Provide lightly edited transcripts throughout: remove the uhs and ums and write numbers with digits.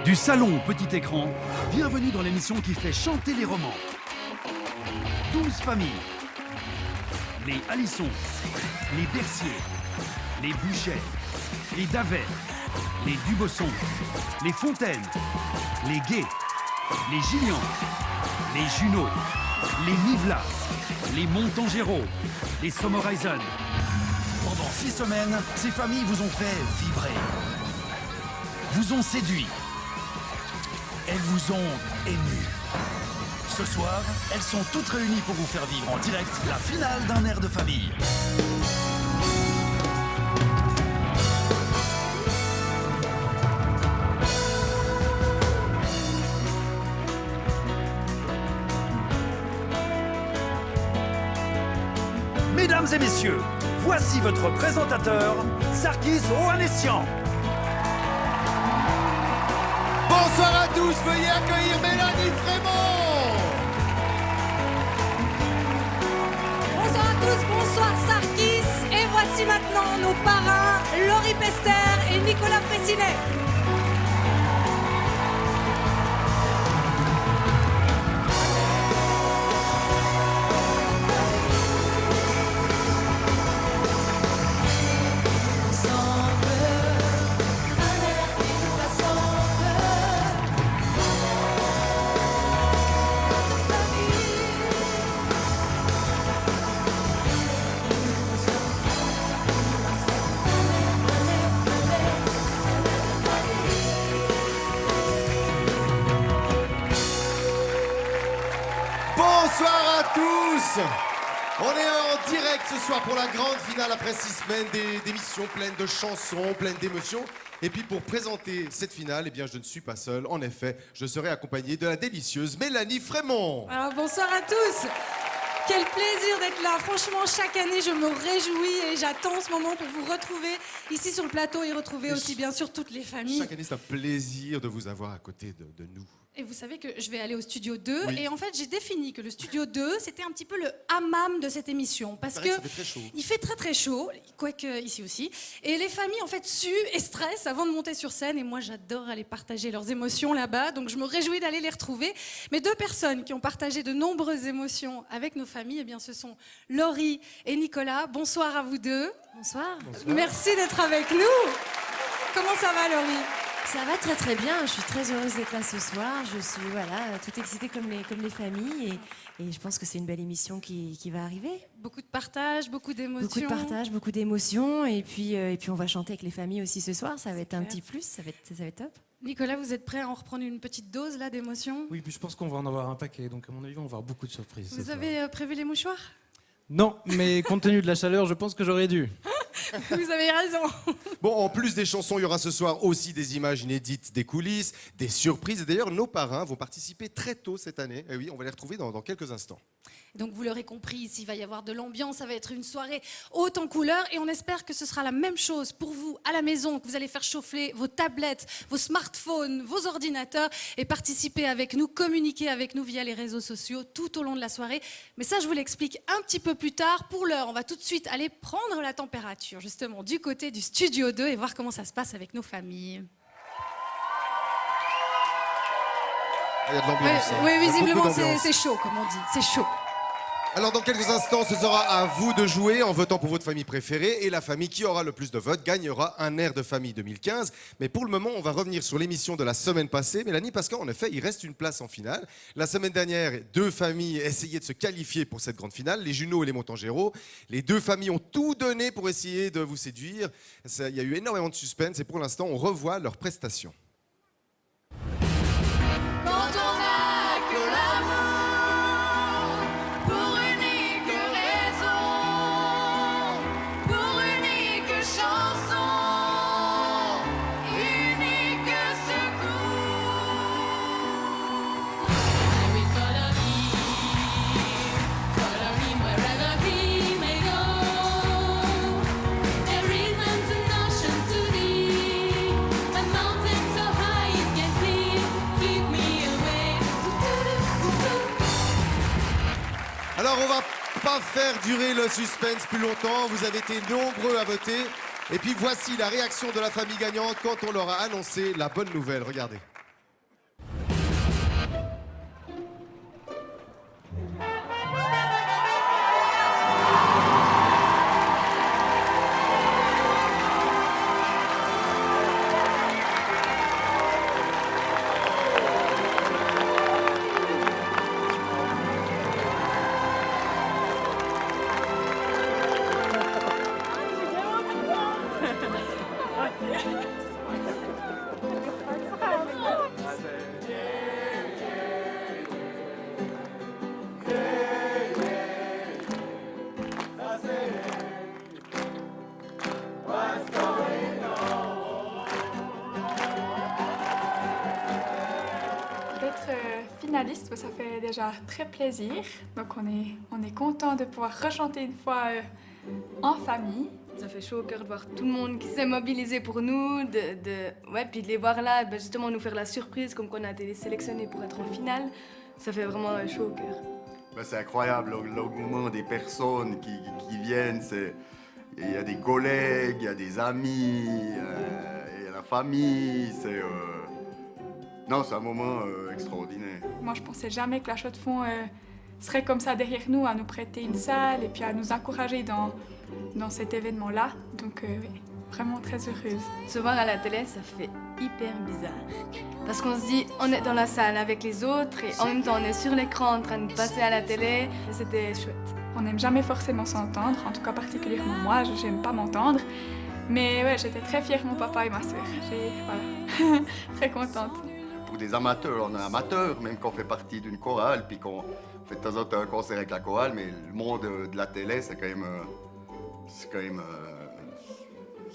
Du salon au petit écran, bienvenue dans l'émission qui fait chanter les romans. 12 familles. Les Alissons, les Berciers, les Bouchet, les Davet, les Dubosson, les Fontaines, les Gay, les Gillian, les Junot, les Nivlas, les Montangéro, les Sommerheisen. Pendant 6 semaines, ces familles vous ont fait vibrer, vous ont séduit. Elles vous ont ému. Ce soir, elles sont toutes réunies pour vous faire vivre en direct la finale d'un air de famille. Mesdames et messieurs, voici votre présentateur, Sarkis Ohanessian. Bonsoir à tous, veuillez accueillir Mélanie Frémont. Bonsoir à tous, bonsoir Sarkis. Et voici maintenant nos parrains, Laurie Pester et Nicolas Fraissinet. Bonsoir à tous. On est en direct ce soir pour la grande finale après 6 semaines d'émissions pleines de chansons, pleines d'émotions. Et puis pour présenter cette finale, eh bien je ne suis pas seul. En effet, je serai accompagné de la délicieuse Mélanie Frémont. Alors bonsoir à tous. Quel plaisir d'être là. Franchement, chaque année, je me réjouis et j'attends ce moment pour vous retrouver ici sur le plateau et retrouver aussi bien sûr toutes les familles. Chaque année, c'est un plaisir de vous avoir à côté de nous. Et vous savez que je vais aller au studio 2 Oui. et en fait j'ai défini que le studio 2 c'était un petit peu le hammam de cette émission parce Il que paraît que ça fait très chaud. il fait très très chaud, quoique ici aussi, et les familles en fait suent et stressent avant de monter sur scène et moi j'adore aller partager leurs émotions là-bas, donc je me réjouis d'aller les retrouver. Mais 2 personnes qui ont partagé de nombreuses émotions avec nos familles, eh bien ce sont Laurie et Nicolas. Bonsoir à vous deux. Bonsoir. Merci d'être avec nous. Comment ça va Laurie ? Ça va très très bien, je suis très heureuse d'être là ce soir, je suis tout excitée comme les familles et je pense que c'est une belle émission qui va arriver. Beaucoup de partage, beaucoup d'émotions. Beaucoup de partage, beaucoup d'émotions et puis on va chanter avec les familles aussi ce soir, ça va être un petit plus, ça va être top. Nicolas, vous êtes prêt à en reprendre une petite dose là d'émotion ? Oui, puis je pense qu'on va en avoir un paquet, donc à mon avis, on va avoir beaucoup de surprises. Vous avez prévu les mouchoirs ? Non, mais compte tenu de la chaleur, je pense que j'aurais dû. Vous avez raison. Bon, en plus des chansons, il y aura ce soir aussi des images inédites des coulisses, des surprises. Et d'ailleurs, nos parrains vont participer très tôt cette année. Et oui, on va les retrouver dans quelques instants. Donc vous l'aurez compris, ici il va y avoir de l'ambiance, ça va être une soirée haute en couleurs et on espère que ce sera la même chose pour vous à la maison, que vous allez faire chauffer vos tablettes, vos smartphones, vos ordinateurs et participer avec nous, communiquer avec nous via les réseaux sociaux tout au long de la soirée. Mais ça, je vous l'explique un petit peu plus tard. Pour l'heure, on va tout de suite aller prendre la température justement du côté du studio 2 et voir comment ça se passe avec nos familles. Il y a de l'ambiance. hein. Oui, Il y a visiblement beaucoup d'ambiance. c'est chaud comme on dit, c'est chaud. Alors dans quelques instants, ce sera à vous de jouer en votant pour votre famille préférée et la famille qui aura le plus de votes gagnera un air de famille 2015. Mais pour le moment, on va revenir sur l'émission de la semaine passée, Mélanie, parce qu'en effet, il reste une place en finale. La semaine dernière, 2 familles essayaient de se qualifier pour cette grande finale, les Junot et les Montangéro. Les 2 familles ont tout donné pour essayer de vous séduire. Il y a eu énormément de suspense et pour l'instant, on revoit leurs prestations. Quand on a que l'amour pour unique raison, pour unique chanson, unique secours. We follow him wherever he may go. There isn't an ocean too deep, a mountain so high it can keep me away. Alors on va pas faire durer le suspense plus longtemps, vous avez été nombreux à voter. Et puis voici la réaction de la famille gagnante quand on leur a annoncé la bonne nouvelle, regardez. finaliste, ça fait déjà très plaisir. Donc on est content de pouvoir rechanter une fois en famille. Ça fait chaud au cœur de voir tout le monde qui s'est mobilisé pour nous, puis de les voir là, justement nous faire la surprise comme qu'on a été sélectionnés pour être en finale. Ça fait vraiment chaud au cœur. C'est incroyable, l'engouement des personnes qui viennent. Il y a des collègues, il y a des amis, il y a la famille. Non, c'est un moment extraordinaire. Moi, je pensais jamais que la Chaux de Fonds serait comme ça derrière nous, à nous prêter une salle et puis à nous encourager dans cet événement-là. Donc, oui, vraiment très heureuse. Se voir à la télé, ça fait hyper bizarre. Parce qu'on se dit, on est dans la salle avec les autres et en même temps, on est sur l'écran en train de passer à la télé. C'était chouette. On n'aime jamais forcément s'entendre, en tout cas particulièrement moi, j'aime pas m'entendre. Mais ouais, j'étais très fière de mon papa et ma sœur. Voilà, très contente. Pour des amateurs, on est amateurs, même qu'on fait partie d'une chorale, puis qu'on fait de temps en temps un concert avec la chorale, mais le monde de la télé, c'est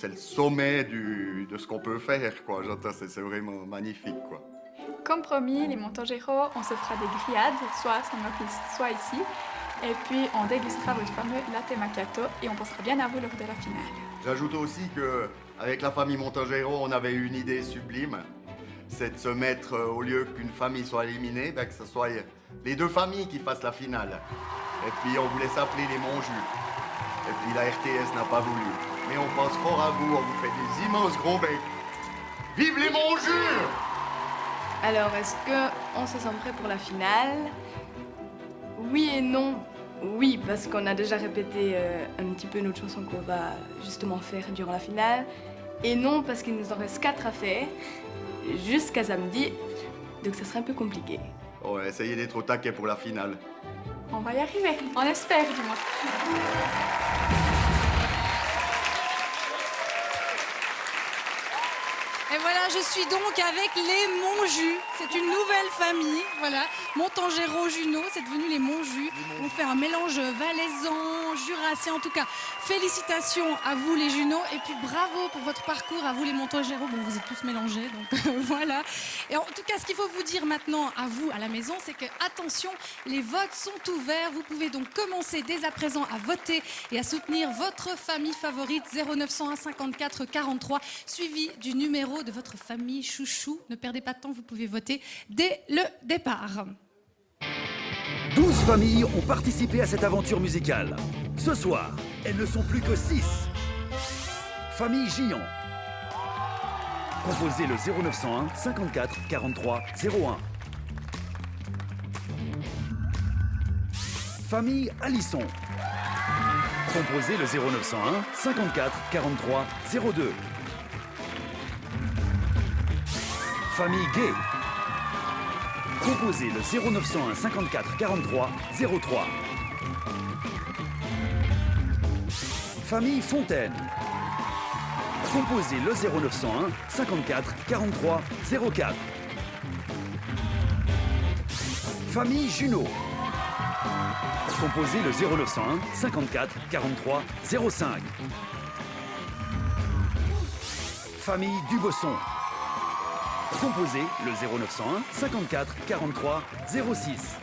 le sommet de ce qu'on peut faire, quoi. J'entends, c'est vraiment magnifique, quoi. Comme promis, les Montangéros, on se fera des grillades, soit à Saint-Maurice, soit ici. Et puis, on dégustera votre fameux latte macchiato et on pensera bien à vous lors de la finale. J'ajoute aussi qu'avec la famille Montangéro, on avait eu une idée sublime. C'est de se mettre, au lieu qu'une famille soit éliminée, que ce soit les deux familles qui fassent la finale. Et puis, on voulait s'appeler les Montjus. Et puis, la RTS n'a pas voulu. Mais on pense fort à vous, on vous fait des immenses gros becs. Vive les Montjus! Alors, est-ce qu'on se sent prêt pour la finale? Oui et non. Oui, parce qu'on a déjà répété un petit peu notre chanson qu'on va justement faire durant la finale. Et non, parce qu'il nous en reste 4 à faire, jusqu'à samedi. Donc ça sera un peu compliqué. On va essayer d'être au taquet pour la finale. On va y arriver, on espère du moins. Et voilà, je suis donc avec les Montjus. C'est une nouvelle famille, voilà. Montangéro, Junot, c'est devenu les Montjus. On fait un mélange valaisan, jurassien. En tout cas, félicitations à vous les Junot. Et puis bravo pour votre parcours, à vous les Montangéro. Bon, vous êtes tous mélangés, donc voilà. Et en tout cas, ce qu'il faut vous dire maintenant à vous, à la maison, c'est que, attention, les votes sont ouverts. Vous pouvez donc commencer dès à présent à voter et à soutenir votre famille favorite, 0901 54 43, suivi du numéro de votre famille chouchou. Ne perdez pas de temps, vous pouvez voter dès le départ. 12 familles ont participé à cette aventure musicale. Ce soir, elles ne sont plus que 6. Famille Gillan. Composez le 0901 54 43 01. Famille Alisson. Composez le 0901 54 43 02. Famille Gay. Composez le 0901 54 43 03. Famille Fontaine. Composez le 0901 54 43 04. Famille Junot. Composez le 0901 54 43 05. Famille Dubosson. Composez le 0901 54 43 06.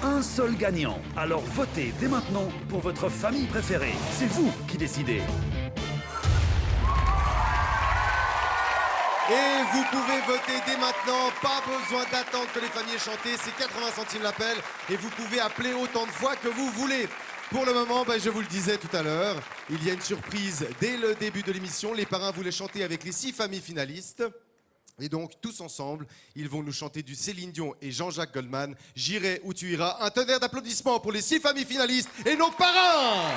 Un seul gagnant. Alors votez dès maintenant pour votre famille préférée. C'est vous qui décidez. Et vous pouvez voter dès maintenant, pas besoin d'attendre que les familles aient chanté, c'est 80 centimes l'appel et vous pouvez appeler autant de fois que vous voulez. Pour le moment, je vous le disais tout à l'heure, il y a une surprise dès le début de l'émission. Les parrains voulaient chanter avec les 6 familles finalistes. Et donc, tous ensemble, ils vont nous chanter du Céline Dion et Jean-Jacques Goldman. J'irai où tu iras. Un tonnerre d'applaudissements pour les 6 familles finalistes et nos parrains!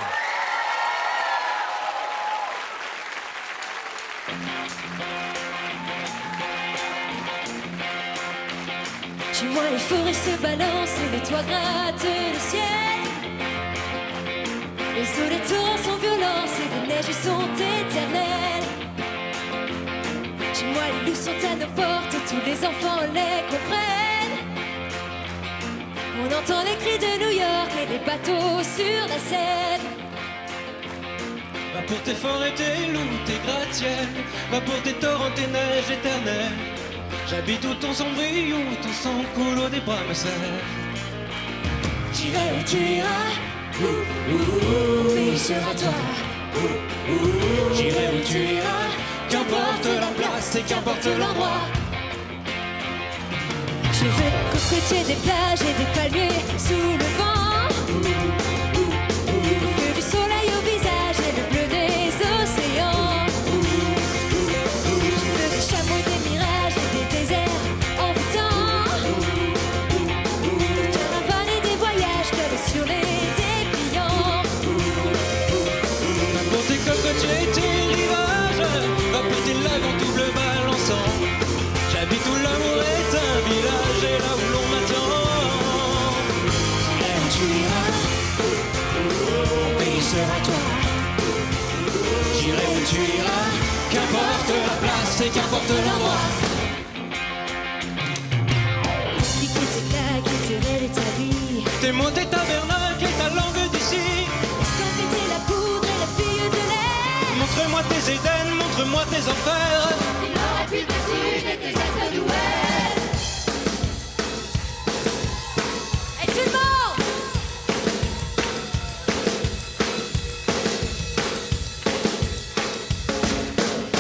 Chez moi, les forêts se balancent et les toits grattent le ciel. Les eaux des torrents sont violents et les neiges sont éternelles. Chez moi, les loups sont à nos portes et tous les enfants les comprennent. On entend les cris de New York et les bateaux sur la Seine. Va pour tes forêts, tes loups, tes gratte-ciels. Va pour tes torrents, tes neiges éternelles. J'habite où ton son brille, où ton sang coule, où des bras me serrent. J'irai où tu iras, oui, sera toi. J'irai où tu iras, qu'importe la place et qu'importe l'endroit. Je veux côtoyer des plages et des palmiers sous le vent. Le feu du soleil au visage et le bleu des océans. Je veux des chameaux, des mirages et des déserts envoûtants. Des caravanes et des voyages calés sur les dépliants. Pour tes cocotiers, tes rivages, va pour tes lacs en double balançant. J'habite où l'amour est un village et là où l'on m'attend. J'irai où tu iras, mon pays sera toi. J'irai où tu iras, qu'importe la place et qu'importe l'endroit. Piquer tes claques et tes rêves et ta vie. Tes mots, tes tabernacles et ta langue d'ici. Escampéter la poudre et la fille de l'air. Montre-moi tes Éden, montre-moi tes enfers. Il n'aurait plus de sud et tes gestes d'ouest. Et tout le monde!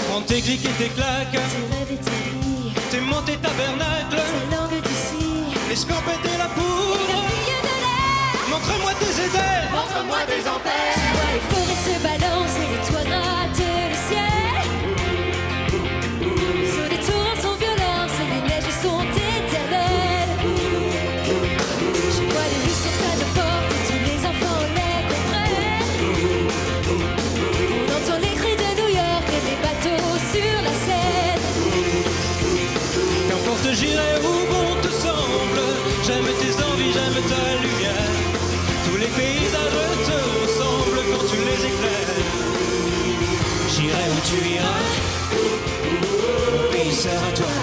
Prends tes clics et tes claques, Tes rêves et ta vie. tes mots, tes tabernacles. Ta langue d'ici. Escampette et la Et la poudre. fille de l'air. Montre-moi tes Éden. Montre-moi tes enfers. Tu vois les forêts se balancent et les toits grattent le ciel. Sous des torrents sans violence et les neiges sont éternelles. Je vois les rues sur tas de portes et tous les enfants les comprennent. On entend les cris de New York et des bateaux sur la Seine. Qu'importe j'irai où bon te semble. J'aime tes envies, j'aime ta lumière. Tous les paysages te ressemblent quand tu les éclaires. J'irai où tu iras, mon pays sera toi.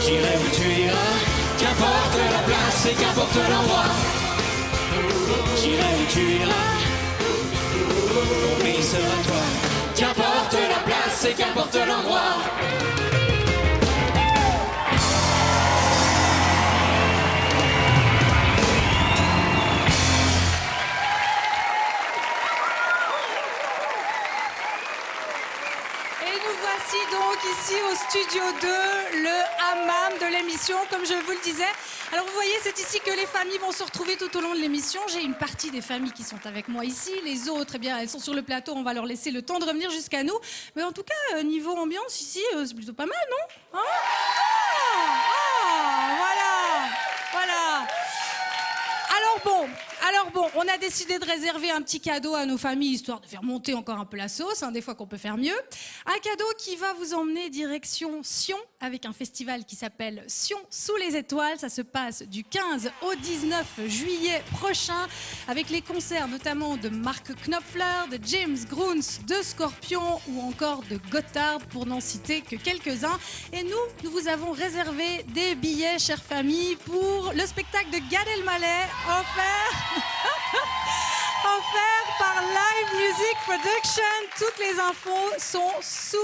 J'irai où tu iras, qu'importe la place et qu'importe l'endroit. J'irai où tu iras, mon pays sera toi. Qu'importe la place et qu'importe l'endroit. Et nous voici donc ici au studio 2, le hammam de l'émission, comme je vous le disais. Alors vous voyez, c'est ici que les familles vont se retrouver tout au long de l'émission. J'ai une partie des familles qui sont avec moi ici. Les autres, eh bien, elles sont sur le plateau. On va leur laisser le temps de revenir jusqu'à nous. Mais en tout cas, niveau ambiance ici, c'est plutôt pas mal, non? Hein? Voilà. Alors bon, on a décidé de réserver un petit cadeau à nos familles, histoire de faire monter encore un peu la sauce, des fois qu'on peut faire mieux. Un cadeau qui va vous emmener direction Sion, avec un festival qui s'appelle Sion sous les étoiles. Ça se passe du 15 au 19 juillet prochain, avec les concerts notamment de Mark Knopfler, de James Gruns, de Scorpion ou encore de Gotthard, pour n'en citer que quelques-uns. Et nous vous avons réservé des billets, chère famille, pour le spectacle de Gad Elmaleh, offert par Live Music Production. Toutes les infos sont sur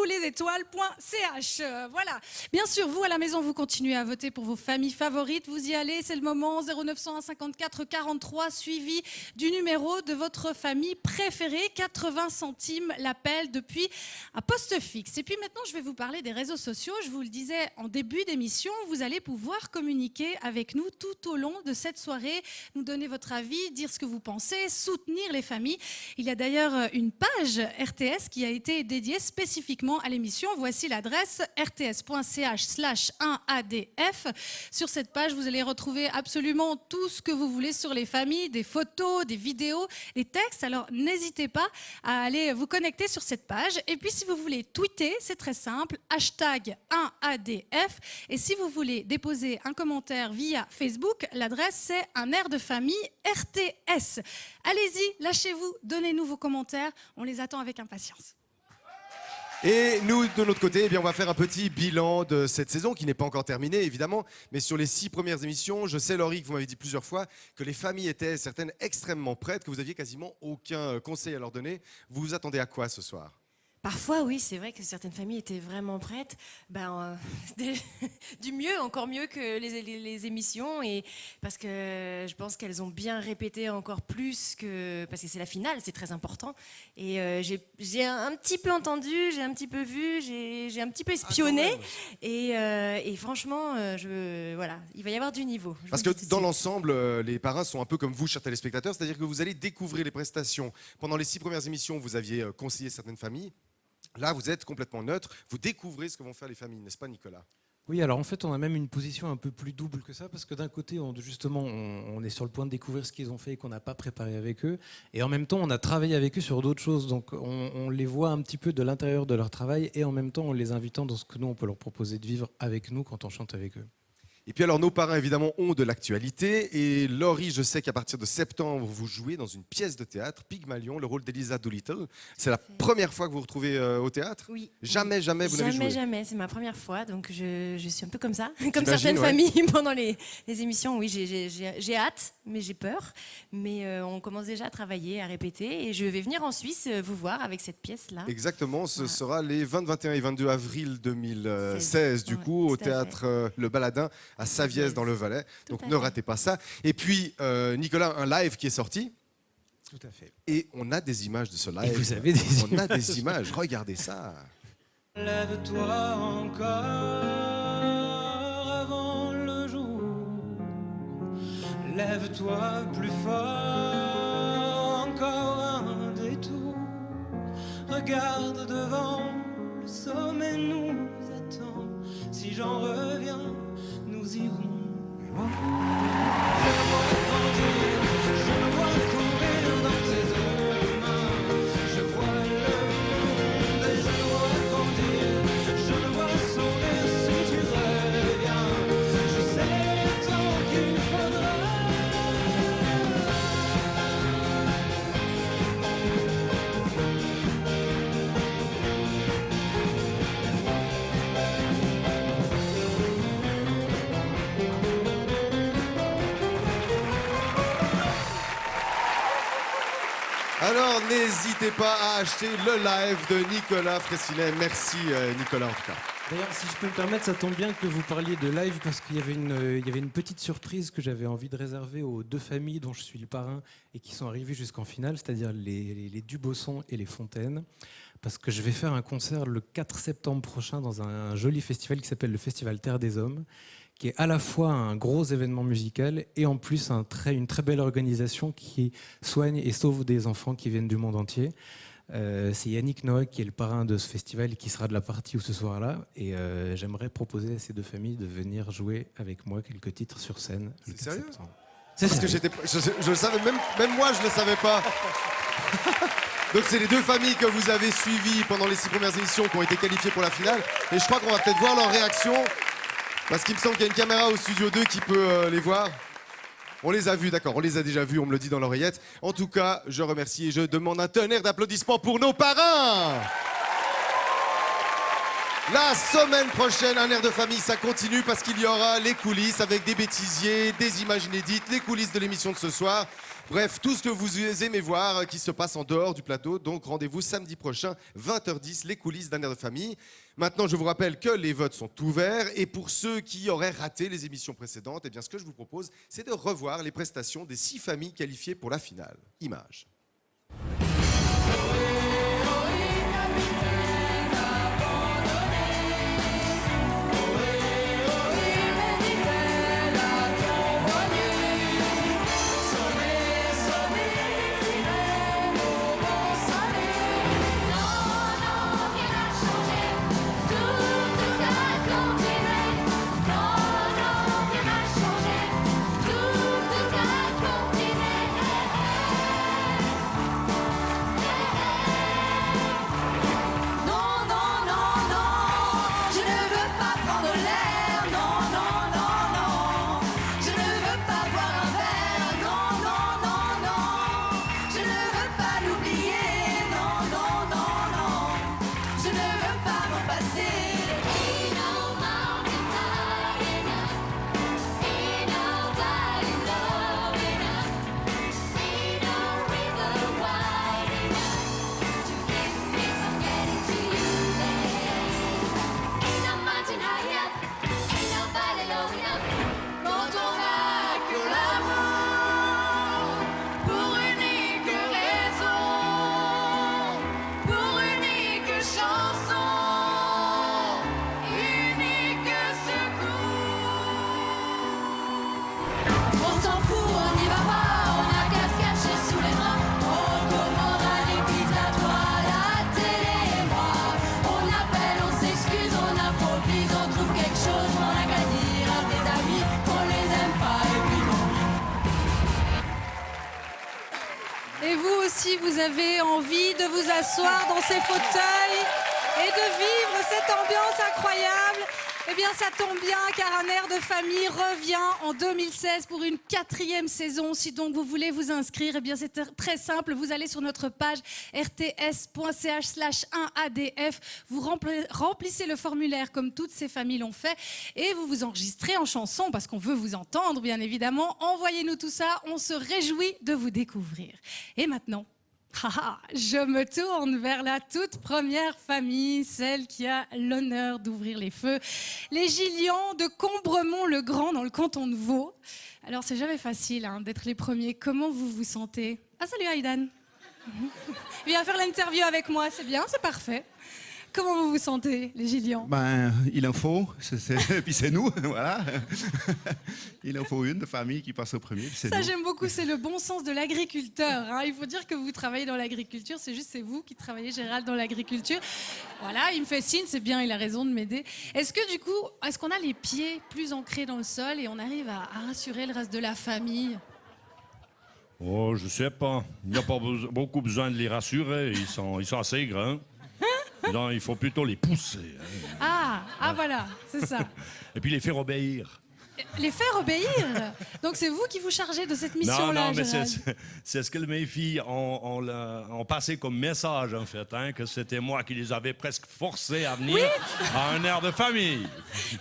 lesétoiles.ch. Voilà. Bien sûr, vous à la maison, vous continuez à voter pour vos familles favorites. Vous y allez, c'est le moment. 0901 54 43 suivi du numéro de votre famille préférée. 80 centimes l'appel depuis un poste fixe. Et puis maintenant, je vais vous parler des réseaux sociaux. Je vous le disais en début d'émission, vous allez pouvoir communiquer avec nous tout au long de cette soirée, nous donner votre avis, dire ce que vous pensez, soutenir les familles. Il y a d'ailleurs une page RTS qui a été dédiée spécifiquement à l'émission. Voici l'adresse rts.ch/1adf. Sur cette page, vous allez retrouver absolument tout ce que vous voulez sur les familles, des photos, des vidéos, des textes. Alors n'hésitez pas à aller vous connecter sur cette page. Et puis si vous voulez tweeter, c'est très simple, #1adf. Et si vous voulez déposer un commentaire via Facebook, l'adresse c'est un air de famille RTS. Allez-y, lâchez-vous, donnez-nous vos commentaires, on les attend avec impatience. Et nous, de notre côté, eh bien, on va faire un petit bilan de cette saison qui n'est pas encore terminée, évidemment. Mais sur les 6 premières émissions, je sais, Laurie, que vous m'avez dit plusieurs fois que les familles étaient certaines extrêmement prêtes, que vous aviez quasiment aucun conseil à leur donner. Vous vous attendez à quoi ce soir ? Parfois, oui, c'est vrai que certaines familles étaient vraiment prêtes. Du mieux, encore mieux que les émissions. Et parce que je pense qu'elles ont bien répété encore plus parce que c'est la finale, c'est très important. Et j'ai un petit peu entendu, j'ai un petit peu vu, j'ai un petit peu espionné. Et franchement, voilà, il va y avoir du niveau. Parce que dans l'ensemble, les parrains sont un peu comme vous, chers téléspectateurs. C'est-à-dire que vous allez découvrir les prestations. Pendant les 6 premières émissions, vous aviez conseillé certaines familles. Là, vous êtes complètement neutre, vous découvrez ce que vont faire les familles, n'est-ce pas Nicolas ? Oui, alors en fait, on a même une position un peu plus double que ça, parce que d'un côté, on est sur le point de découvrir ce qu'ils ont fait et qu'on n'a pas préparé avec eux, et en même temps, on a travaillé avec eux sur d'autres choses, donc on les voit un petit peu de l'intérieur de leur travail, et en même temps, on les invitant dans ce que nous, on peut leur proposer de vivre avec nous quand on chante avec eux. Et puis alors, nos parrains, évidemment, ont de l'actualité. Et Laurie, je sais qu'à partir de septembre, vous jouez dans une pièce de théâtre, Pygmalion, le rôle d'Elisa Doolittle. C'est la première fois que vous vous retrouvez au théâtre ? Oui. Jamais vous n'avez joué ? Jamais, c'est ma première fois. Donc je suis un peu comme ça, comme certaines familles pendant les émissions. Oui, j'ai hâte, mais j'ai peur. Mais on commence déjà à travailler, à répéter. Et je vais venir en Suisse vous voir avec cette pièce-là. Exactement, ce sera les 20, 21 et 22 avril 2016, du coup, au théâtre Le Baladin, à Saviès dans le Valais, donc ne ratez pas ça. Et puis Nicolas, un live qui est sorti. Tout à fait. Et on a des images de ce live. Et vous avez des on a des images, regardez ça. Lève-toi encore avant le jour. Lève-toi plus fort, encore un détour. Regarde devant, le sommet nous attend. Si j'en reviens, nous irons loin. Je me vois grandir, je me vois courir dans tes deux mains. Je vois le monde et je me vois grandir. Je me vois sourire si tu reviens. Je sais le temps qu'il faudra. Alors n'hésitez pas à acheter le live de Nicolas Fraissinet. Merci Nicolas en tout cas. D'ailleurs, si je peux me permettre, ça tombe bien que vous parliez de live parce qu'il y avait une petite surprise que j'avais envie de réserver aux 2 familles dont je suis le parrain et qui sont arrivées jusqu'en finale, c'est-à-dire les Dubosson et les Fontaines. Parce que je vais faire un concert le 4 septembre prochain dans un joli festival qui s'appelle le Festival Terre des Hommes, qui est à la fois un gros événement musical et en plus une très belle organisation qui soigne et sauve des enfants qui viennent du monde entier. C'est Yannick Noah qui est le parrain de ce festival et qui sera de la partie ce soir-là. Et j'aimerais proposer à ces 2 familles de venir jouer avec moi quelques titres sur scène. C'est sérieux ? C'est parce que je le savais, même moi je ne le savais pas. Donc c'est les 2 familles que vous avez suivies pendant les 6 premières émissions qui ont été qualifiées pour la finale. Et je crois qu'on va peut-être voir leur réaction. Parce qu'il me semble qu'il y a une caméra au studio 2 qui peut les voir. On les a vus, d'accord, on les a déjà vus, on me le dit dans l'oreillette. En tout cas, je remercie et je demande un tonnerre d'applaudissements pour nos parrains. La semaine prochaine, un air de famille, ça continue parce qu'il y aura les coulisses avec des bêtisiers, des images inédites, les coulisses de l'émission de ce soir. Bref, tout ce que vous aimez voir qui se passe en dehors du plateau. Donc rendez-vous samedi prochain, 20h10, les coulisses d'un air de famille. Maintenant, je vous rappelle que les votes sont ouverts. Et pour ceux qui auraient raté les émissions précédentes, eh bien, ce que je vous propose, c'est de revoir les prestations des 6 familles qualifiées pour la finale. Images. si vous avez envie de vous asseoir dans ces fauteuils et de vivre cette ambiance incroyable, eh bien, ça tombe bien, car Un air de famille revient en 2016 pour une 4e saison. Si donc vous voulez vous inscrire, eh bien, c'est très simple. Vous allez sur notre page rts.ch/1adf. Vous remplissez le formulaire comme toutes ces familles l'ont fait et vous vous enregistrez en chanson parce qu'on veut vous entendre, bien évidemment. Envoyez-nous tout ça. On se réjouit de vous découvrir. Et maintenant, je me tourne vers la toute première famille, celle qui a l'honneur d'ouvrir les feux. Les Gillians de Combremont-le-Grand dans le canton de Vaud. Alors c'est jamais facile d'être les premiers. Comment vous vous sentez? Ah salut Aïdan. Viens faire l'interview avec moi, c'est bien, c'est parfait. Comment vous vous sentez, les Gillians? Il en faut, et puis c'est nous, voilà. Il en faut une de famille qui passe au premier. Ça, j'aime beaucoup, c'est le bon sens de l'agriculteur. Il faut dire que vous travaillez dans l'agriculture, c'est vous qui travaillez, Gérald, dans l'agriculture. Voilà, il me fait signe, c'est bien, il a raison de m'aider. Est-ce que du coup, est-ce qu'on a les pieds plus ancrés dans le sol et on arrive à rassurer le reste de la famille? Oh, je sais pas. Il n'y a pas beaucoup besoin de les rassurer, ils sont assez grands. Non, il faut plutôt les pousser. Voilà, c'est ça. Et puis les faire obéir. Les faire obéir? Donc c'est vous qui vous chargez de cette mission-là, Non, mais Gérald. c'est ce que mes filles ont passé comme message, en fait, que c'était moi qui les avais presque forcés à venir à Un air de famille.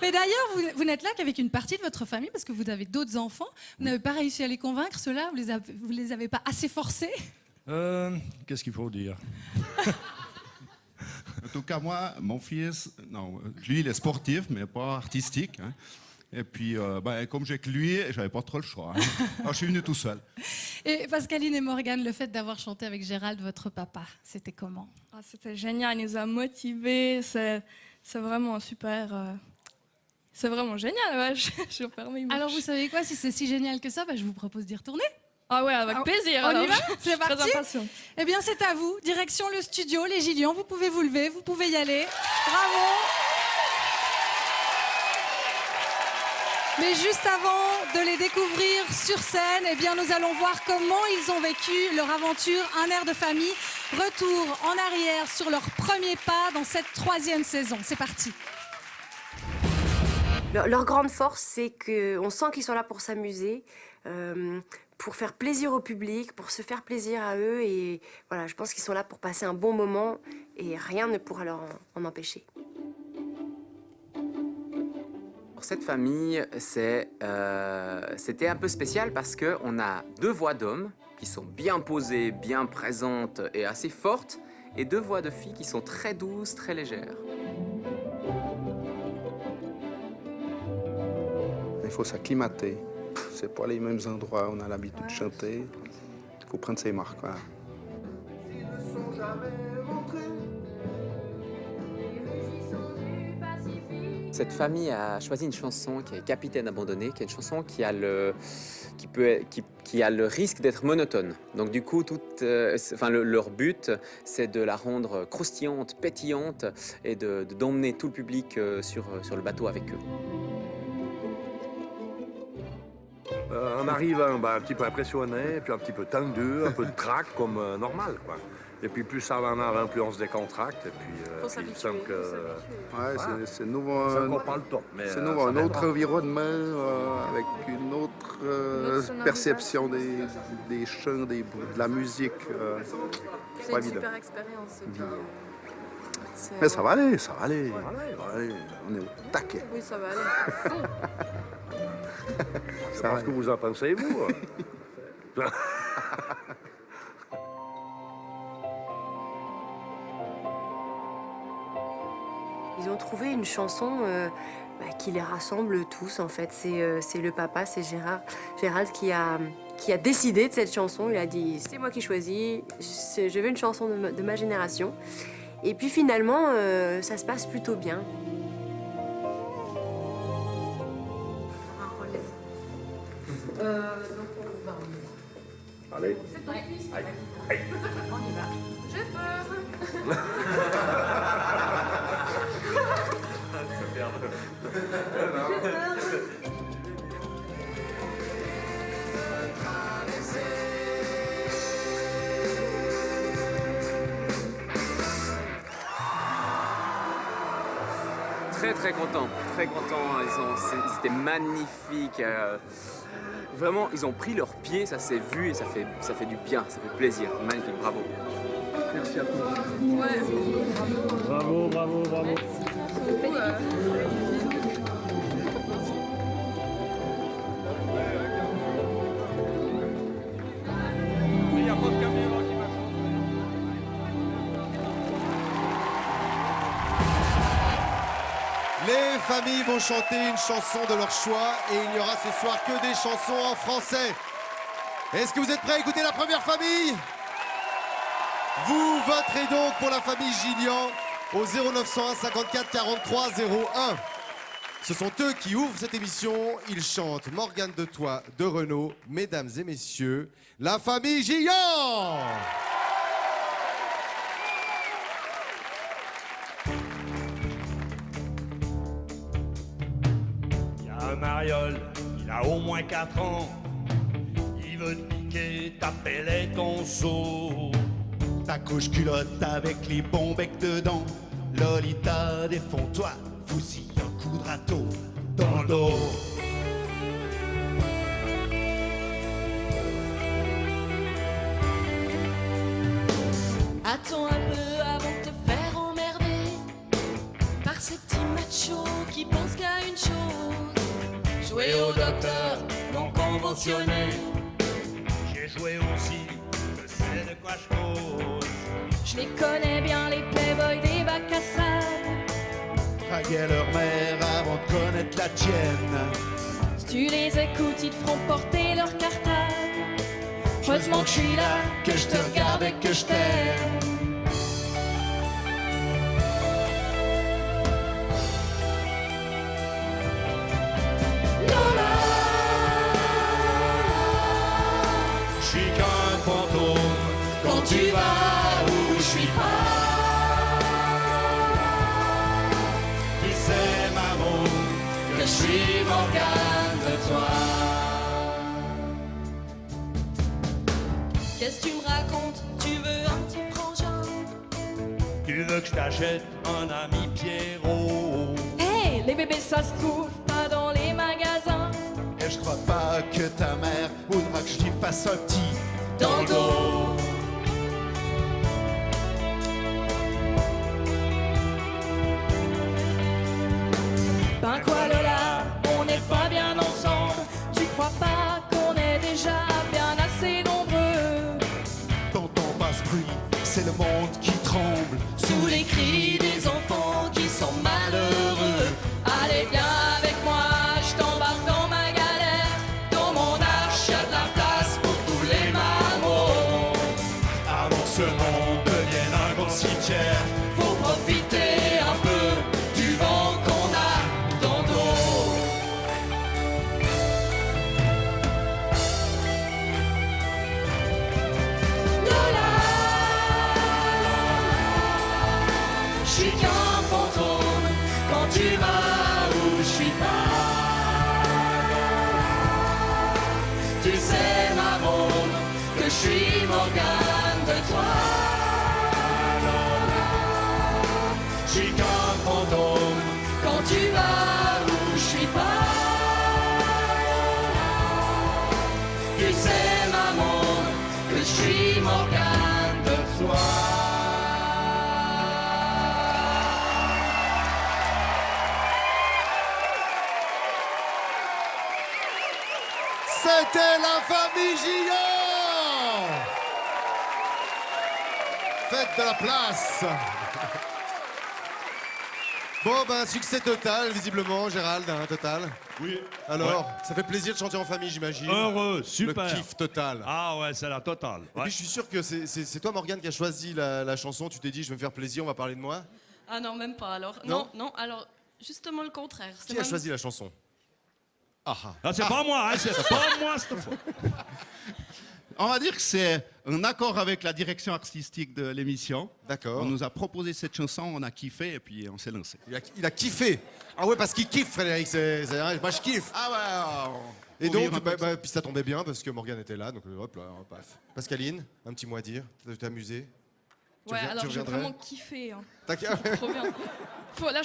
Mais d'ailleurs, vous n'êtes là qu'avec une partie de votre famille, parce que vous avez d'autres enfants. Vous n'avez pas réussi à les convaincre, ceux-là? Vous les avez pas assez forcés? Qu'est-ce qu'il faut dire? En tout cas, moi, mon fils, lui, il est sportif, mais pas artistique. Et puis, comme j'ai que lui, j'avais pas trop le choix. Alors, je suis venu tout seul. Et Pascaline et Morgane, le fait d'avoir chanté avec Gérald, votre papa, c'était comment? C'était génial, il nous a motivés, c'est vraiment super. C'est vraiment génial, ouais. Je ferme. Alors, vous savez quoi? Si c'est si génial que ça, je vous propose d'y retourner. Ah ouais, avec plaisir. On y va? C'est très parti? impatiente. Eh bien, c'est à vous. Direction le studio, les Gillians. Vous pouvez vous lever, vous pouvez y aller. Bravo! Mais juste avant de les découvrir sur scène, eh bien, nous allons voir comment ils ont vécu leur aventure Un air de famille. Retour en arrière sur leur premier pas dans cette 3e saison. C'est parti. Leur grande force, c'est qu'on sent qu'ils sont là pour s'amuser, pour faire plaisir au public, pour se faire plaisir à eux. Et voilà, je pense qu'ils sont là pour passer un bon moment et rien ne pourra leur en empêcher. Pour cette famille, c'était un peu spécial parce qu'on a 2 voix d'hommes qui sont bien posées, bien présentes et assez fortes, et 2 voix de filles qui sont très douces, très légères. Il faut s'acclimater. C'est pas les mêmes endroits où on a l'habitude de chanter. Il faut prendre ses marques. Voilà. Cette famille a choisi une chanson qui est Capitaine abandonné, qui est une chanson qui a le risque d'être monotone. Donc du coup, leur but, c'est de la rendre croustillante, pétillante et d'emmener tout le public sur le bateau avec eux. On arrive un petit peu impressionné, puis un petit peu tendu, un peu de trac comme normal, quoi. Et puis plus ça va en avant, plus on se décontracte. Et puis, il semble que... c'est nouveau. C'est encore pas le temps. C'est nouveau, un autre environnement, avec une autre perception des chants, de la musique. C'est une super expérience. Mais ça va aller, ça va aller. On est au taquet. Oui, ça va aller. Je sais pas ce que vous en pensez, vous. Ils ont trouvé une chanson qui les rassemble tous, en fait. C'est le papa, c'est Gérald qui a décidé de cette chanson. Il a dit, c'est moi qui choisis, je veux une chanson de ma génération. Et puis finalement, ça se passe plutôt bien. Allez. C'est ton fils. Aïe. On y va. J'ai peur. très très contents. Très contents. Ils étaient magnifiques. Vraiment, ils ont pris leur pied, ça s'est vu et ça fait du bien, ça fait plaisir. Magnifique, bravo. Merci à tous. Bravo, bravo, bravo. Il n'y a pas de caméra qui va Les familles vont chanter une chanson de leur choix et il n'y aura ce soir que des chansons en français. Est-ce que vous êtes prêts à écouter la première famille? Vous voterez donc pour la famille Gillian au 0901 54 43 01. Ce sont eux qui ouvrent cette émission. Ils chantent Morgane de Toi de Renaud. Mesdames et messieurs, la famille Gillian! Un mariole, il a au moins 4 ans. Il veut te piquer, ta pelle et ton seau. Ta couche culotte avec les bons becs dedans. Lolita, défends-toi, fous-y un coup de râteau dans le dos. Attends un peu avant de te faire emmerder par ces petits machos qui pensent qu'à une chose: jouer au docteur non conventionné. J'ai joué aussi, je sais de quoi je cause. Je les connais bien, les playboys des bacs à sable. Draguer leur mère avant de connaître la tienne. Si tu les écoutes, ils te feront porter leur cartable. Heureusement que je suis là, que je te regarde et que je t'aime. Je suis qu'un fantôme quand tu vas où je suis pas. Tu sais, maman, Que je suis Morgane de Toi. Qu'est-ce que tu me racontes? Tu veux un petit frangin? Tu veux que je t'achète un ami Pierrot? Hey, les bébés ça se trouve pas dans les magasins. et je crois pas que ta mère voudra que je lui fasse un petit dans le dos. Ben quoi Lola, on n'est pas bien ensemble. Tu crois pas qu'on est déjà bien assez nombreux? T'entends pas ce bruit, c'est le monde qui tremble Sous les cris des enfants qui sont malheureux. Allez viens avec moi, je t'embarque dans ma galère. Dans mon arche y'a de la place pour tous les marmots. avant que ce monde devienne un grand cimetière. Faut profiter un peu du vent qu'on a dans le dos. Lola, je suis qu'un fantôme quand tu vas où je suis pas. Tu sais maman que je suis Morgane de Toi. Je suis qu'un fantôme quand tu vas où je suis pas. Tu sais maman que je suis Morgane de Toi. C'était la famille Gillon. Faites de la place. Bon, ben, succès total, visiblement, Gérald, hein, total. Oui. Alors, Ouais. ça fait plaisir de chanter en famille, j'imagine. Heureux, super. Le kiff total. Ah ouais, c'est la totale. Et puis, je suis sûr que c'est toi, Morgane, qui a choisi la chanson. Tu t'es dit, je vais me faire plaisir, on va parler de moi. Ah non, même pas alors. Non Non, alors justement le contraire. C'est Qui a même- choisi la chanson? Ah, Ah, c'est pas moi, hein, c'est pas moi cette fois. On va dire que c'est un accord avec la direction artistique de l'émission. D'accord. On nous a proposé cette chanson, on a kiffé et puis on s'est lancé. Il a kiffé. Ah ouais, parce qu'il kiffe, Frédéric. Moi, je kiffe. Ah ouais. Et Pour donc, rire un peu. puis ça tombait bien parce que Morgane était là, donc hop là, paf. Pascaline, un petit mot à dire. Tu t'es amusé? Ouais, alors j'ai vraiment kiffé. Hein. T'inquiète. C'était trop bien. Là,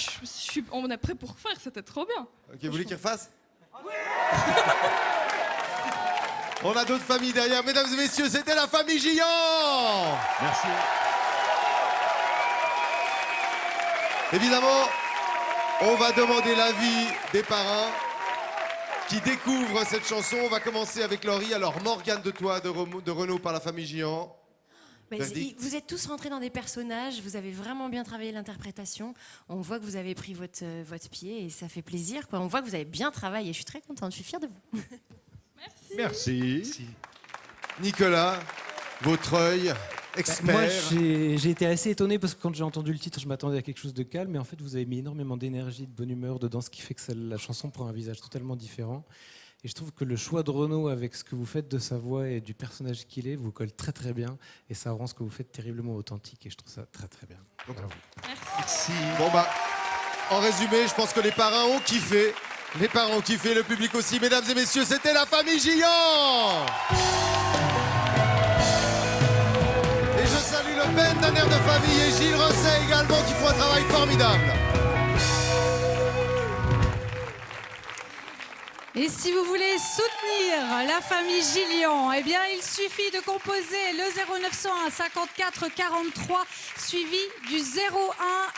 on est prêt pour faire, c'était trop bien. Ok, vous voulez qu'il refasse? On a d'autres familles derrière. Mesdames et messieurs, c'était la famille Gillan. Merci. Évidemment, on va demander l'avis des parrains qui découvrent cette chanson. On va commencer avec Laurie. Alors, Morgane de Renaud par la famille Gillan. Bah, vous êtes tous rentrés dans des personnages, vous avez vraiment bien travaillé l'interprétation. On voit que vous avez pris votre pied et ça fait plaisir, quoi. On voit que vous avez bien travaillé. Je suis très contente, je suis fière de vous. Merci. Nicolas, votre œil, expert. Moi, j'ai été assez étonné parce que quand j'ai entendu le titre, je m'attendais à quelque chose de calme. Mais en fait, vous avez mis énormément d'énergie, de bonne humeur dedans, ce qui fait que la chanson prend un visage totalement différent. Et je trouve que le choix de Renaud avec ce que vous faites de sa voix et du personnage qu'il est vous colle très très bien. Et ça rend ce que vous faites terriblement authentique. Et je trouve ça très très bien. Bravo. Merci. Bon bah, en résumé, je pense que les parrains ont kiffé. Les parents ont kiffé, le public aussi. Mesdames et messieurs, c'était la famille Gillan. Et je salue le band d'un air de famille et Gilles Rosset également qui font un travail formidable. Et si vous voulez soutenir la famille Gillan, eh bien, il suffit de composer le 0901 54 43 suivi du 01.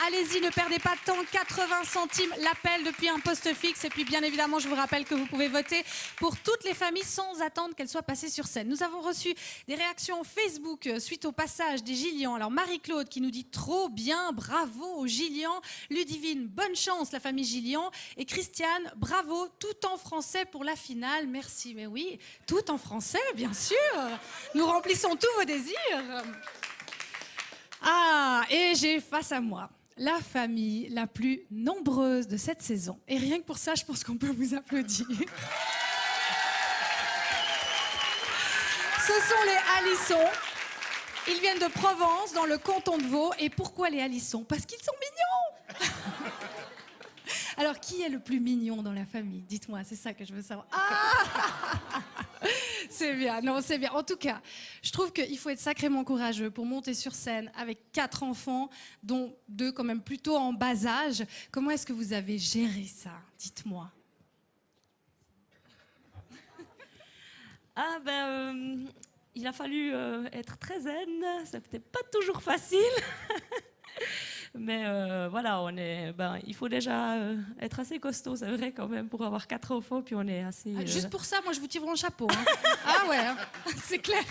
Allez-y, ne perdez pas de temps, 80 centimes l'appel depuis un poste fixe. Et puis, bien évidemment, je vous rappelle que vous pouvez voter pour toutes les familles sans attendre qu'elles soient passées sur scène. Nous avons reçu des réactions Facebook suite au passage des Gillan. Alors, Marie-Claude qui nous dit « Trop bien, bravo aux Gillan ». Ludivine, bonne chance la famille Gillan. Et Christiane, bravo, tout en français pour la finale. Merci, mais oui, tout en français, bien sûr. Nous remplissons tous vos désirs. Ah, et j'ai face à moi la famille la plus nombreuse de cette saison. Et rien que pour ça, je pense qu'on peut vous applaudir. Ce sont les Alissons. Ils viennent de Provence, dans le canton de Vaud. Et pourquoi les Alissons? Parce qu'ils sont mignons. Alors, qui est le plus mignon dans la famille? Dites-moi, c'est ça que je veux savoir. Ah c'est bien, non, c'est bien. En tout cas, je trouve qu'il faut être sacrément courageux pour monter sur scène avec 4 enfants, dont 2 quand même plutôt en bas âge. Comment est-ce que vous avez géré ça? Dites-moi. Ah ben, il a fallu être très zen. C'était pas toujours facile. Mais voilà, il faut déjà être assez costaud, c'est vrai quand même, pour avoir 4 enfants, puis on est assez... Juste pour ça, moi je vous tire mon chapeau. Hein. Ah ouais, hein. C'est clair.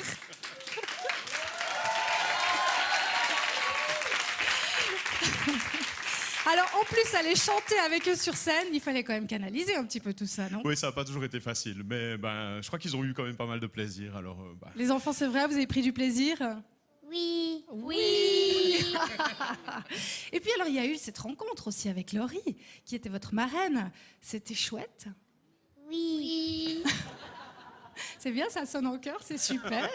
Alors en plus, aller chanter avec eux sur scène, il fallait quand même canaliser un petit peu tout ça, non? Oui, ça n'a pas toujours été facile, mais je crois qu'ils ont eu quand même pas mal de plaisir. Alors, Les enfants, c'est vrai, vous avez pris du plaisir? Oui. Oui. Et puis alors, il y a eu cette rencontre aussi avec Laurie, qui était votre marraine. C'était chouette? Oui. C'est bien, ça sonne au cœur, c'est super.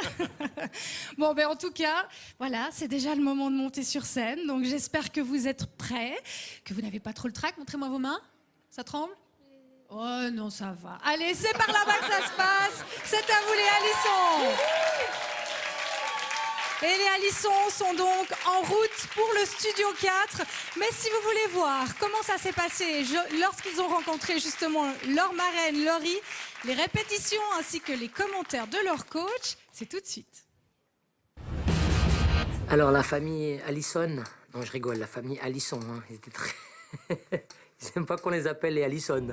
Bon, ben en tout cas, voilà, c'est déjà le moment de monter sur scène. Donc j'espère que vous êtes prêts, que vous n'avez pas trop le trac. Montrez-moi vos mains. Ça tremble? Oh non, ça va. Allez, c'est par là-bas que ça se passe. C'est à vous les Alissons. Et les Alissons sont donc en route pour le Studio 4. Mais si vous voulez voir comment ça s'est passé lorsqu'ils ont rencontré justement leur marraine Laurie, les répétitions ainsi que les commentaires de leur coach, c'est tout de suite. Alors la famille Allison, non je rigole, la famille Alisson, hein, ils étaient très... Ils n'aiment pas qu'on les appelle les Allison.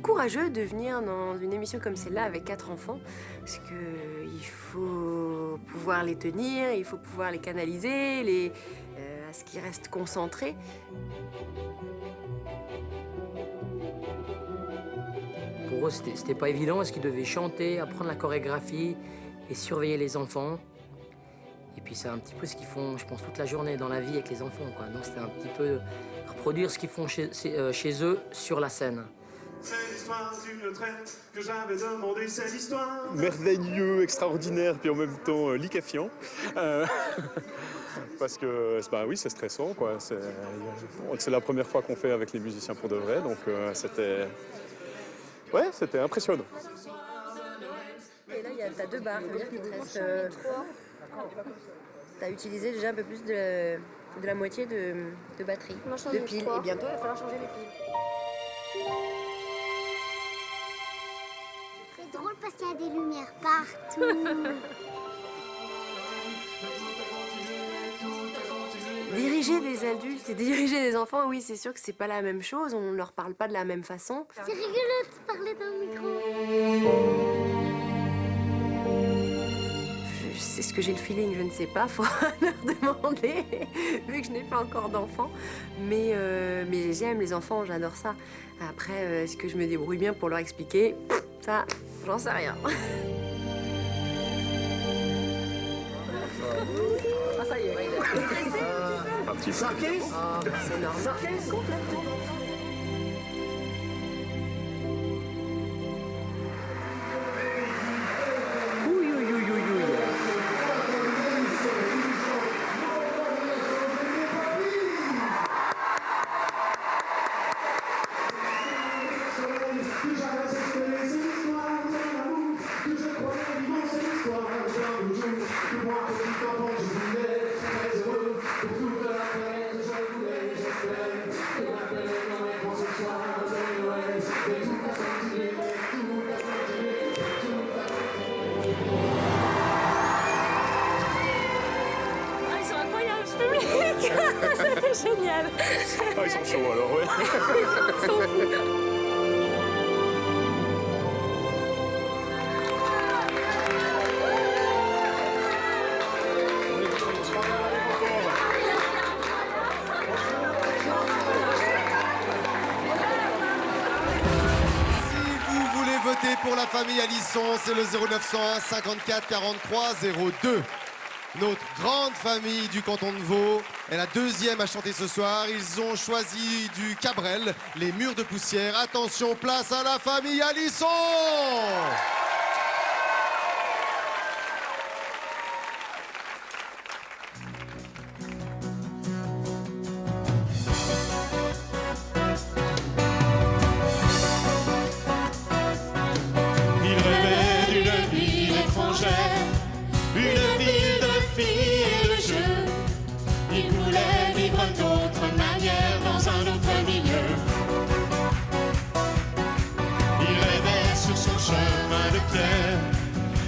Courageux de venir dans une émission comme celle-là avec 4 enfants, parce qu'il faut pouvoir les tenir, il faut pouvoir les canaliser, à ce qu'ils restent concentrés. Pour eux, c'était pas évident, parce qu'ils devaient chanter, apprendre la chorégraphie et surveiller les enfants. Et puis c'est un petit peu ce qu'ils font, je pense, toute la journée dans la vie avec les enfants, quoi. Donc c'était un petit peu reproduire ce qu'ils font chez eux sur la scène. C'est l'histoire d'une traite que j'avais demandé, c'est l'histoire... Merveilleux, extraordinaire, puis en même temps liquéfiant. Parce que, oui, c'est stressant, quoi. C'est la première fois qu'on fait avec les musiciens pour de vrai, donc c'était... Ouais, c'était impressionnant. t'as 2 barres, ça veut dire qu'il te reste... T'as utilisé déjà un peu plus de la moitié de batterie, de piles. Et bientôt, il va falloir changer les piles. C'est drôle parce qu'il y a des lumières partout. Diriger des adultes et diriger des enfants, oui, c'est sûr que c'est pas la même chose, on leur parle pas de la même façon. C'est rigolo de parler dans le micro. Est-ce que j'ai le feeling? Je ne sais pas, faut leur demander, vu que je n'ai pas encore d'enfants. Mais j'aime les enfants, j'adore ça. Après, est-ce que je me débrouille bien pour leur expliquer? Ça, j'en sais rien. Ah, ça y est. Stressé? Un petit peu. Marcus? C'est normal. Marcus, complètement. C'était génial. Ah, ils sont chauds alors, ouais. Ils sont fous. Voter pour la famille Alisson, c'est le 0901 54 43 02. Notre grande famille du canton de Vaud est la deuxième à chanter ce soir. Ils ont choisi du Cabrel, les murs de poussière. Attention, place à la famille Alisson.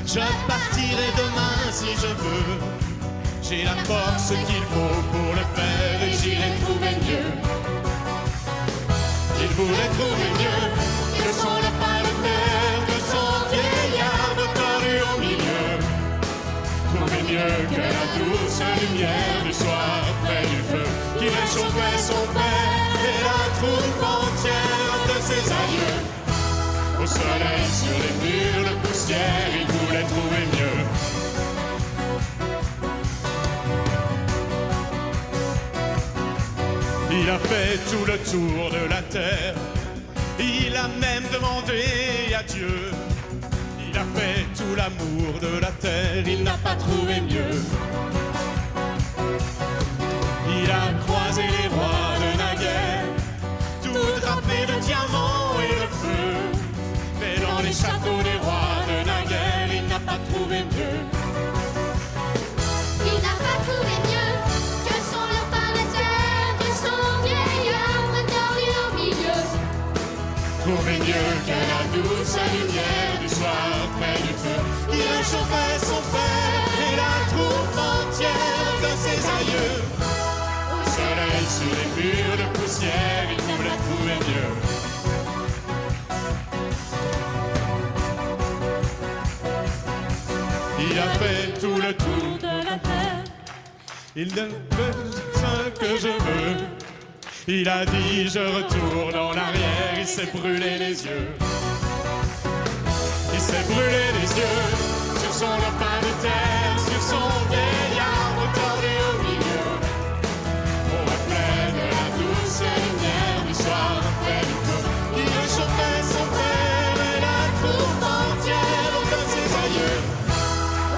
Je partirai demain si je veux. J'ai la force qu'il faut pour le faire et j'irai trouver mieux. Il voulait trouver mieux que son lapin de terre, que son vieillard tordu au milieu. Trouver mieux que la douce lumière du soir près du feu qui réchauffait son père et la troupe entière de ses aïeux. Au soleil, sur les murs de poussière, il voulait trouver mieux. Il a fait tout le tour de la terre. Il a même demandé à Dieu. Il a fait tout l'amour de la terre. Il n'a pas trouvé mieux. Il a croisé les rois de naguère, tout drapés de diamants et de feu. Mais dans les châteaux des rois de naguère, il n'a pas trouvé mieux. Il n'a pas trouvé mieux que son lapin de terre, que son vieil arbre tordu au milieu. Trouver mieux que la douce lumière du soir près du feu qui réchauffait son père et la troupe entière de ses aïeux. Au soleil, sur les murs de poussière, il voulait trouver mieux. Il a fait tout le tour de la terre. Il ne veut ce que je veux. Il a dit je retourne en arrière. Il s'est brûlé les yeux. Il s'est brûlé les yeux sur son lapin de terre, sur son vieil arbre tordu au milieu. Au reflet de la douce lumière du soir près du feu qui réchauffait son père et la troupe entière de ses aïeux.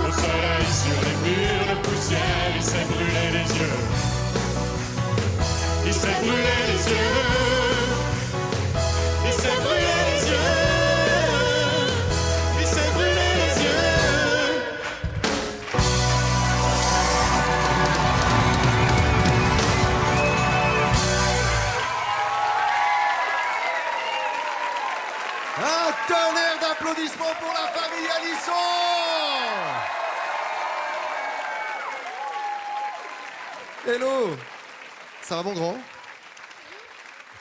Au soleil, sur les murs de poussière, il s'est brûlé les yeux. Il s'est brûlé les yeux. Il s'est brûlé les yeux. Il s'est brûlé les yeux. Hello. Ça va mon grand?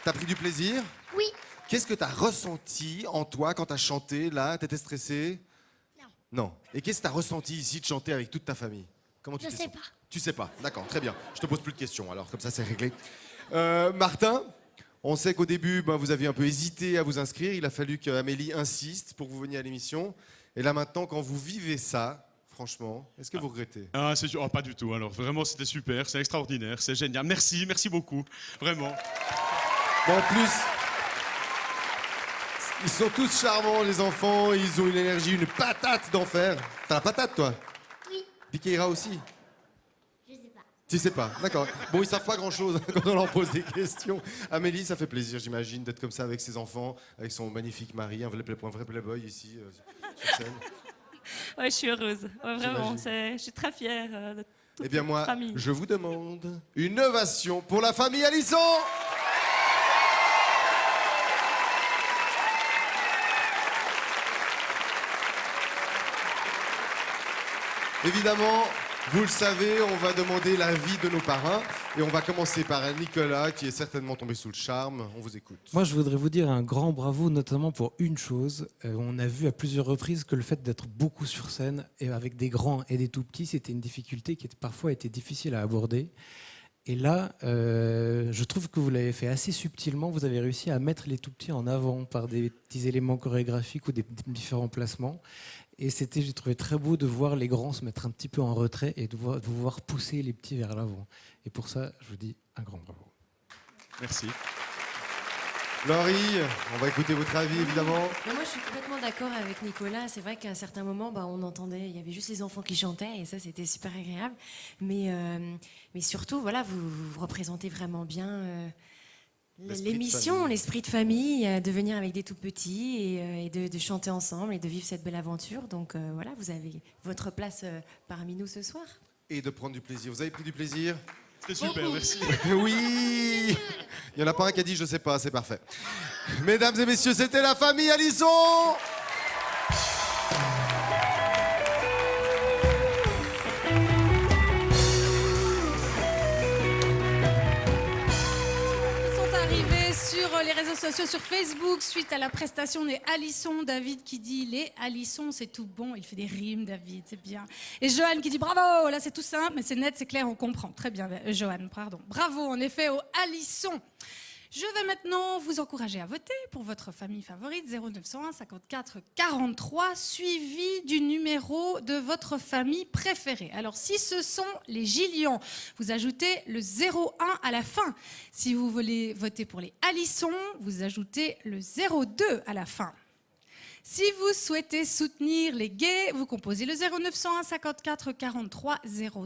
T'as pris du plaisir? Oui. Qu'est-ce que t'as ressenti en toi quand t'as chanté là? T'étais stressé? Non. Et qu'est-ce que t'as ressenti ici de chanter avec toute ta famille? Comment tu Je t'es sais senti? pas. Tu sais pas, d'accord, très bien. Je te pose plus de questions alors, comme ça c'est réglé. Martin, on sait qu'au début, vous aviez un peu hésité à vous inscrire. Il a fallu qu'Amélie insiste pour que vous veniez à l'émission. Et là maintenant, quand vous vivez ça, franchement, est-ce que vous regrettez? Ah, oh, pas du tout. Alors vraiment, c'était super, c'est extraordinaire, c'est génial. Merci beaucoup, vraiment. Bon, en plus, ils sont tous charmants, les enfants. Ils ont une énergie, une patate d'enfer. T'as la patate, toi? Oui. Pikeira aussi? Je sais pas. Tu sais pas, d'accord. Bon, ils savent pas grand-chose quand on leur pose des questions. Amélie, ça fait plaisir, j'imagine, d'être comme ça avec ses enfants, avec son magnifique mari, un vrai playboy ici, sur scène. Ouais, je suis heureuse. Ouais, vraiment, J'imagine. je suis très fière de toute Eh bien, cette moi, famille. je vous demande une ovation pour la famille Alisson. Évidemment, vous le savez, on va demander l'avis de nos parrains. Et on va commencer par Nicolas, qui est certainement tombé sous le charme. On vous écoute. Moi, je voudrais vous dire un grand bravo, notamment pour une chose. On a vu à plusieurs reprises que le fait d'être beaucoup sur scène, et avec des grands et des tout petits, c'était une difficulté qui parfois était difficile à aborder. Et là, je trouve que vous l'avez fait assez subtilement. Vous avez réussi à mettre les tout petits en avant par des petits éléments chorégraphiques ou des différents placements. Et c'était, j'ai trouvé très beau de voir les grands se mettre un petit peu en retrait et de vous voir pousser les petits vers l'avant. Et pour ça, je vous dis un grand bravo. Merci. Laurie, on va écouter votre avis, évidemment. Mais moi, je suis complètement d'accord avec Nicolas. C'est vrai qu'à un certain moment, on entendait, il y avait juste les enfants qui chantaient, et ça, c'était super agréable. Mais surtout, voilà, vous représentez vraiment bien l'émission, l'esprit de famille, de venir avec des tout petits et de chanter ensemble et de vivre cette belle aventure. Donc voilà, vous avez votre place parmi nous ce soir. Et de prendre du plaisir. Vous avez pris du plaisir? C'était super, merci. Oui. Il n'y en a pas un qui a dit je sais pas, c'est parfait. Mesdames et messieurs, c'était la famille Alisson. Sur les réseaux sociaux, sur Facebook, suite à la prestation des Alisson. David qui dit les Alisson, c'est tout bon. Il fait des rimes, David, c'est bien. Et Johan qui dit bravo. Là, c'est tout simple, mais c'est net, c'est clair, on comprend. Très bien, Johan, pardon. Bravo, en effet, aux Alisson. Je vais maintenant vous encourager à voter pour votre famille favorite, 0901 54 43, suivi du numéro de votre famille préférée. Alors, si ce sont les Gillian, vous ajoutez le 01 à la fin. Si vous voulez voter pour les Alisson, vous ajoutez le 02 à la fin. Si vous souhaitez soutenir les gays, vous composez le 0901 54 43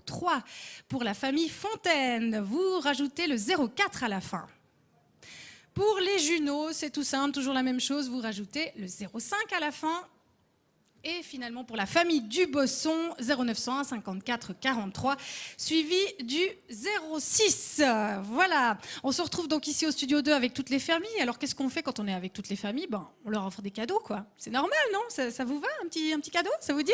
03. Pour la famille Fontaine, vous rajoutez le 04 à la fin. Pour les Juno, c'est tout simple, toujours la même chose, vous rajoutez le 05 à la fin. Et finalement, pour la famille Dubosson, 0901 54 43, suivi du 06. Voilà, on se retrouve donc ici au Studio 2 avec toutes les familles. Alors, qu'est-ce qu'on fait quand on est avec toutes les familles? On leur offre des cadeaux, quoi. C'est normal, non? Ça vous va, un petit cadeau? Ça vous dit?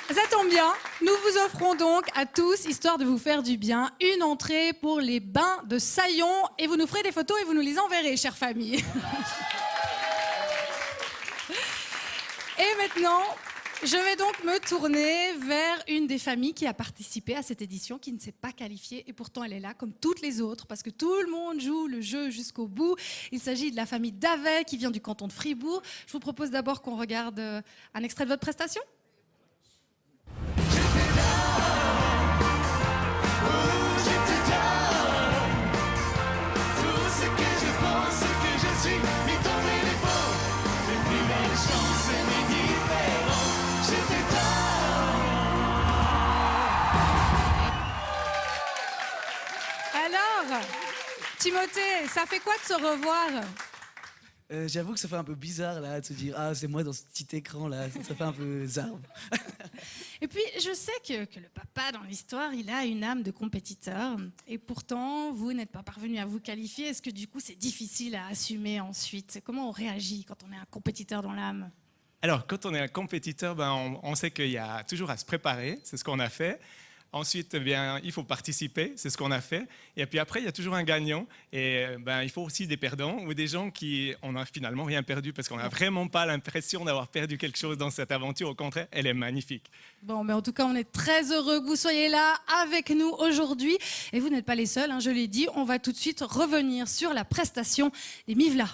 Ça tombe bien, nous vous offrons donc à tous, histoire de vous faire du bien, une entrée pour les bains de Saillon. Et vous nous ferez des photos et vous nous les enverrez, chère famille. Et maintenant, je vais donc me tourner vers une des familles qui a participé à cette édition, qui ne s'est pas qualifiée. Et pourtant, elle est là, comme toutes les autres, parce que tout le monde joue le jeu jusqu'au bout. Il s'agit de la famille Davet, qui vient du canton de Fribourg. Je vous propose d'abord qu'on regarde un extrait de votre prestation. Alors, Timothée, ça fait quoi de se revoir? J'avoue que ça fait un peu bizarre là, de se dire ah c'est moi dans ce petit écran là, ça fait un peu zarbe. Et puis je sais que le papa dans l'histoire, il a une âme de compétiteur. Et pourtant, vous n'êtes pas parvenu à vous qualifier. Est-ce que du coup c'est difficile à assumer ensuite? Comment on réagit quand on est un compétiteur dans l'âme? Alors quand on est un compétiteur, on sait qu'il y a toujours à se préparer, c'est ce qu'on a fait. Ensuite, eh bien, il faut participer, c'est ce qu'on a fait. Et puis après, il y a toujours un gagnant. Et il faut aussi des perdants ou des gens qui on a finalement rien perdu parce qu'on n'a vraiment pas l'impression d'avoir perdu quelque chose dans cette aventure. Au contraire, elle est magnifique. Bon, mais en tout cas, on est très heureux que vous soyez là avec nous aujourd'hui. Et vous n'êtes pas les seuls, hein, je l'ai dit. On va tout de suite revenir sur la prestation des Mivla.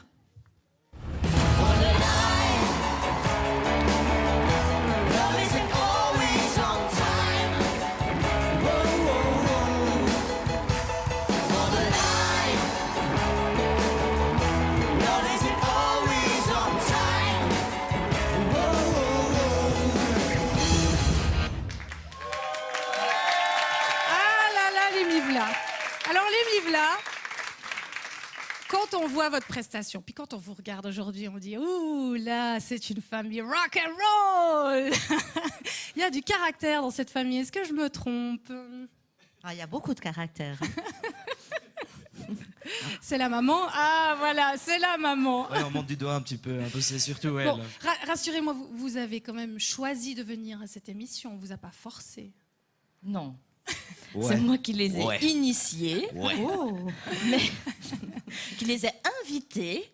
Alors les Mivla, quand on voit votre prestation, puis quand on vous regarde aujourd'hui, on dit « Ouh, là, c'est une famille rock and roll !» Il y a du caractère dans cette famille, est-ce que je me trompe? Il y a beaucoup de caractère. C'est la maman? Ah voilà, c'est la maman. Ouais, on monte du doigt un peu c'est surtout elle. Bon, rassurez-moi, vous avez quand même choisi de venir à cette émission, on vous a pas forcé. Non. Ouais. C'est moi qui les ai Ouais. initiés, Ouais. mais qui les ai invités,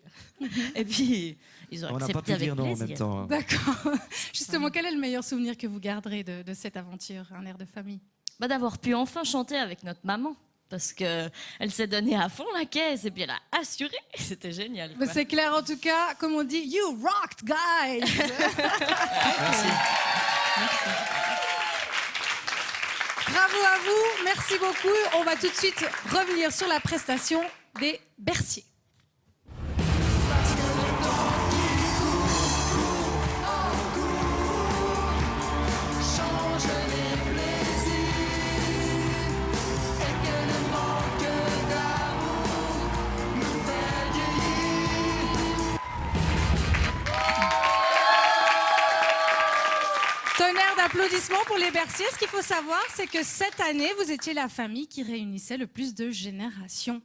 et puis ils ont On n'a accepté pas pu avec dire non en plaisir. même temps. D'accord. Justement, quel est le meilleur souvenir que vous garderez de cette aventure, un air de famille? D'avoir pu enfin chanter avec notre maman, parce qu'elle s'est donnée à fond la caisse, et puis elle a assuré, c'était génial. Mais quoi. c'est clair en tout cas, comme on dit, you rocked, guys. Merci. Bravo à vous, merci beaucoup. On va tout de suite revenir sur la prestation des Berciers. Tonnerre d'applaudissements pour les Berciers. Ce qu'il faut savoir, c'est que cette année, vous étiez la famille qui réunissait le plus de générations.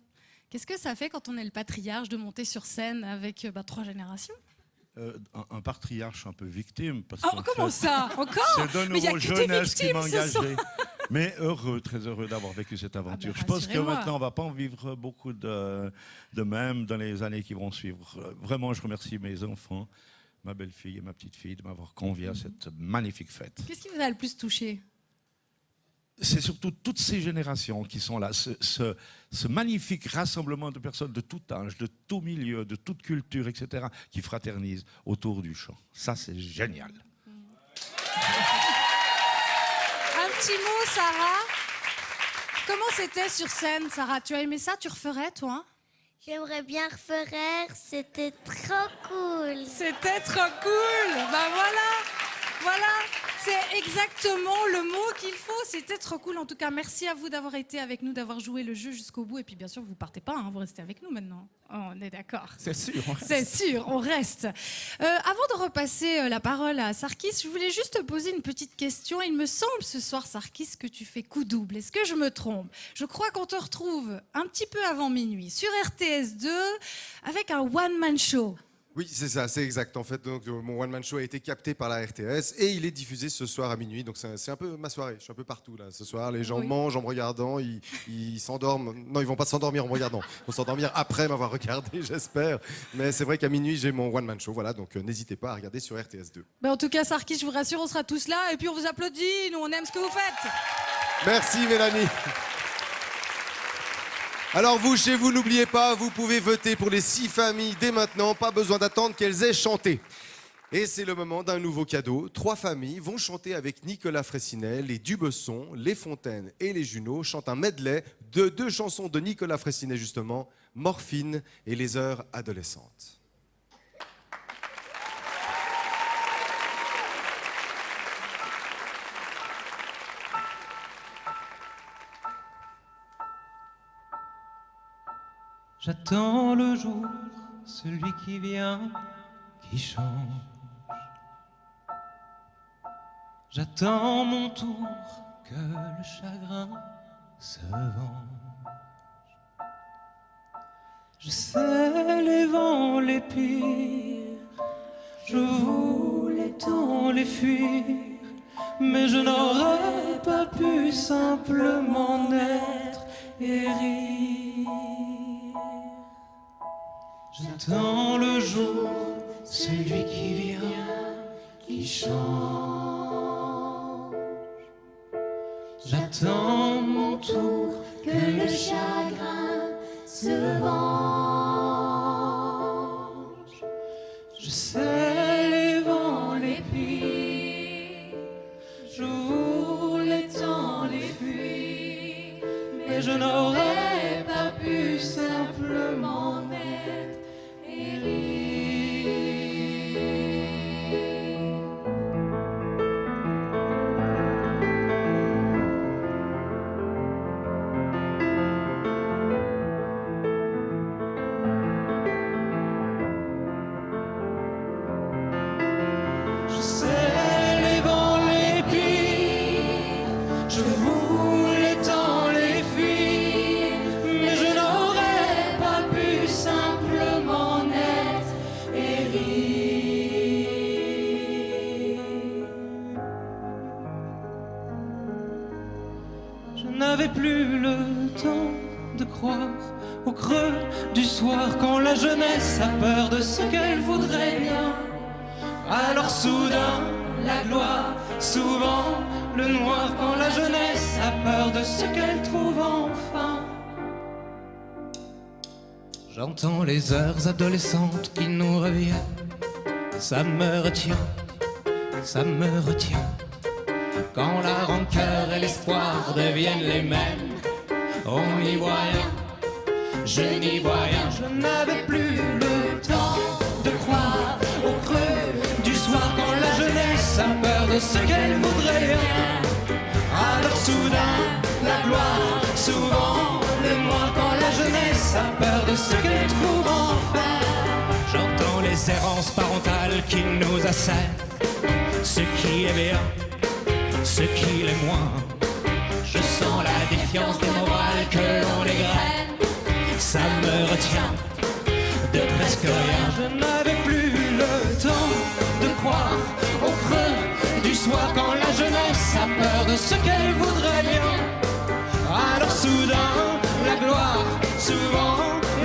Qu'est-ce que ça fait quand on est le patriarche de monter sur scène avec 3 générations? Un patriarche un peu victime. Parce Oh, qu'en comment fait, ça? Encore? c'est de Mais il y a nouveau que des jeunesse qui victimes m'a ce soir. engagé. Mais heureux, très heureux d'avoir vécu cette aventure. Je pense que rassurez-moi. maintenant, on ne va pas en vivre beaucoup de même dans les années qui vont suivre. Vraiment, je remercie mes enfants, ma belle-fille et ma petite-fille de m'avoir convié à cette magnifique fête. Qu'est-ce qui vous a le plus touché? C'est surtout toutes ces générations qui sont là, ce magnifique rassemblement de personnes de tout âge, de tout milieu, de toute culture, etc., qui fraternisent autour du chant. Ça, c'est génial. Un petit mot, Sarah. Comment c'était sur scène, Sarah? Tu as aimé ça? Tu referais, toi? J'aimerais bien refaire, c'était trop cool. C'était trop cool. Ben voilà, c'est exactement le mot qu'il faut. C'était trop cool. En tout cas, merci à vous d'avoir été avec nous, d'avoir joué le jeu jusqu'au bout. Et puis bien sûr, vous partez pas, hein, vous restez avec nous maintenant. Oh, on est d'accord. C'est sûr. C'est sûr, on reste. Avant de repasser la parole à Sarkis, je voulais juste te poser une petite question. Il me semble ce soir, Sarkis, que tu fais coup double. Est-ce que je me trompe? Je crois qu'on te retrouve un petit peu avant minuit sur RTS2 avec un one-man show. Oui, c'est ça, c'est exact. En fait, donc, mon one-man show a été capté par la RTS et il est diffusé ce soir à minuit. Donc c'est un peu ma soirée. Je suis un peu partout là. Ce soir, les gens mangent en me regardant, ils s'endorment. Non, ils vont pas s'endormir en me regardant. Ils vont s'endormir après m'avoir regardé, j'espère. Mais c'est vrai qu'à minuit, j'ai mon one-man show. Voilà, donc n'hésitez pas à regarder sur RTS2. Ben, en tout cas, Sarkis, je vous rassure, on sera tous là et puis on vous applaudit. Nous, on aime ce que vous faites. Merci Mélanie. Alors vous, chez vous, n'oubliez pas, vous pouvez voter pour les 6 familles dès maintenant, pas besoin d'attendre qu'elles aient chanté. Et c'est le moment d'un nouveau cadeau. 3 familles vont chanter avec Nicolas Fraissinet. Les Dubesson, les Fontaines et les Junot chantent un medley de 2 chansons de Nicolas Fraissinet justement, Morphine et Les Heures Adolescentes. J'attends le jour, celui qui vient, qui change. J'attends mon tour, que le chagrin se venge. Je sais les vents les pires, je voulais tant les fuir, mais je n'aurais pas pu simplement naître et rire. J'attends le jour, celui qui vient, qui change. J'attends mon tour, que le chagrin se venge. je sais les vents, les pires, je voulais tant les fuir, mais je n'aurais pas pu simplement naître et rire. Je sais les vents, les pires, je voulais tant les fuir, mais je n'aurais pas pu simplement naître et rire. Je n'avais plus le temps de croire au creux du soir quand la jeunesse a peur de ce qu'elle voudrait bien. Alors soudain, la gloire, souvent le noir quand la jeunesse a peur de ce qu'elle trouve enfin. J'entends les heures adolescentes qui nous reviennent. Ça me retient, ça me retient. Quand la rancœur et l'espoir deviennent les mêmes, on n'y voit rien, je n'y vois rien. Je n'avais plus le temps de croire au creux du soir quand la jeunesse a peur de ce qu'elle voudrait bien. Alors soudain, la gloire, souvent le noir quand la jeunesse a peur de ce qu'elle trouve enfin. J'entends les errances parentales qui nous assaillent, ce qui est bien, ce qui l'est moins. Je sens la défiance des morales que l'on égrène. Ça me retient de presque rien. Je n'avais plus le temps de croire au creux du soir quand la jeunesse a peur de ce qu'elle voudrait bien. Alors soudain, la gloire, souvent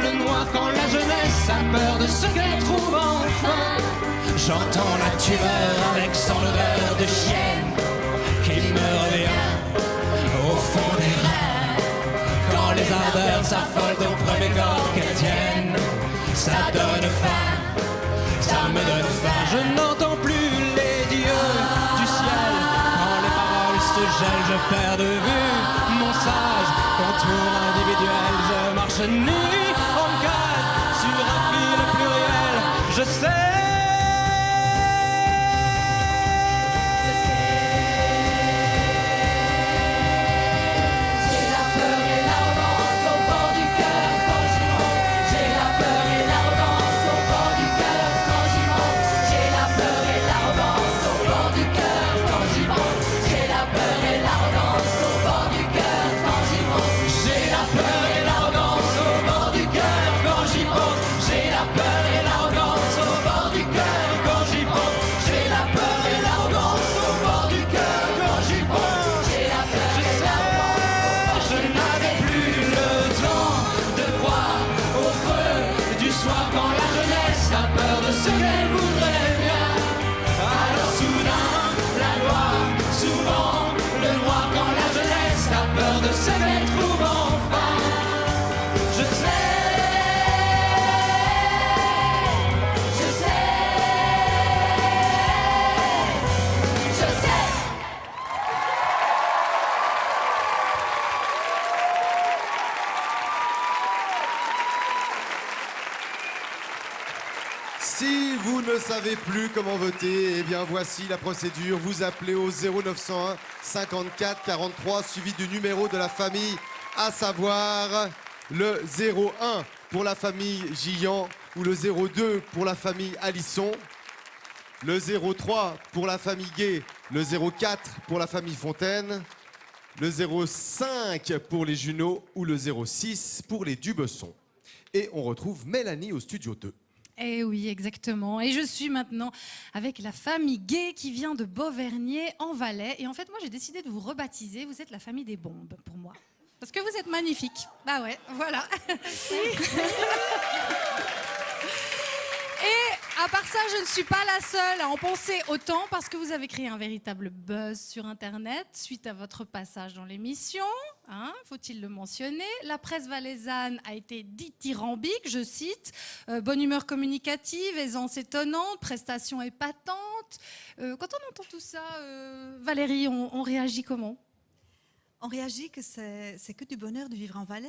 le noir quand la jeunesse a peur de ce qu'elle trouve enfin. J'entends la tumeur avec son odeur de chienne qui me revient au fond des reins. Quand les ardeurs s'affolent au premier corps qu'elles tiennent, ça donne faim, ça me donne faim. Je n'entends plus les dieux du ciel. Quand les paroles se gèlent, je perds de vue mon sage contour individuel. Je marche nu en garde sur un fil pluriel. Je sais. Si vous ne savez plus comment voter, eh bien voici la procédure. Vous appelez au 0901 54 43 suivi du numéro de la famille, à savoir le 01 pour la famille Gillan ou le 02 pour la famille Alisson, le 03 pour la famille Gay, le 04 pour la famille Fontaine, le 05 pour les Junot ou le 06 pour les Dubesson. Et on retrouve Mélanie au studio 2. Eh oui, exactement. Et je suis maintenant avec la famille Gay qui vient de Beauvernier en Valais. Et en fait, moi, j'ai décidé de vous rebaptiser. Vous êtes la famille des bombes pour moi. Parce que vous êtes magnifiques. Bah ouais, voilà. Et à part ça, je ne suis pas la seule à en penser autant parce que vous avez créé un véritable buzz sur Internet suite à votre passage dans l'émission. Hein, faut-il le mentionner? La presse valaisanne a été dithyrambique, je cite. Bonne humeur communicative, aisance étonnante, prestations épatantes. Quand on entend tout ça, Valérie, on réagit comment? On réagit que c'est que du bonheur de vivre en Valais.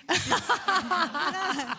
Voilà.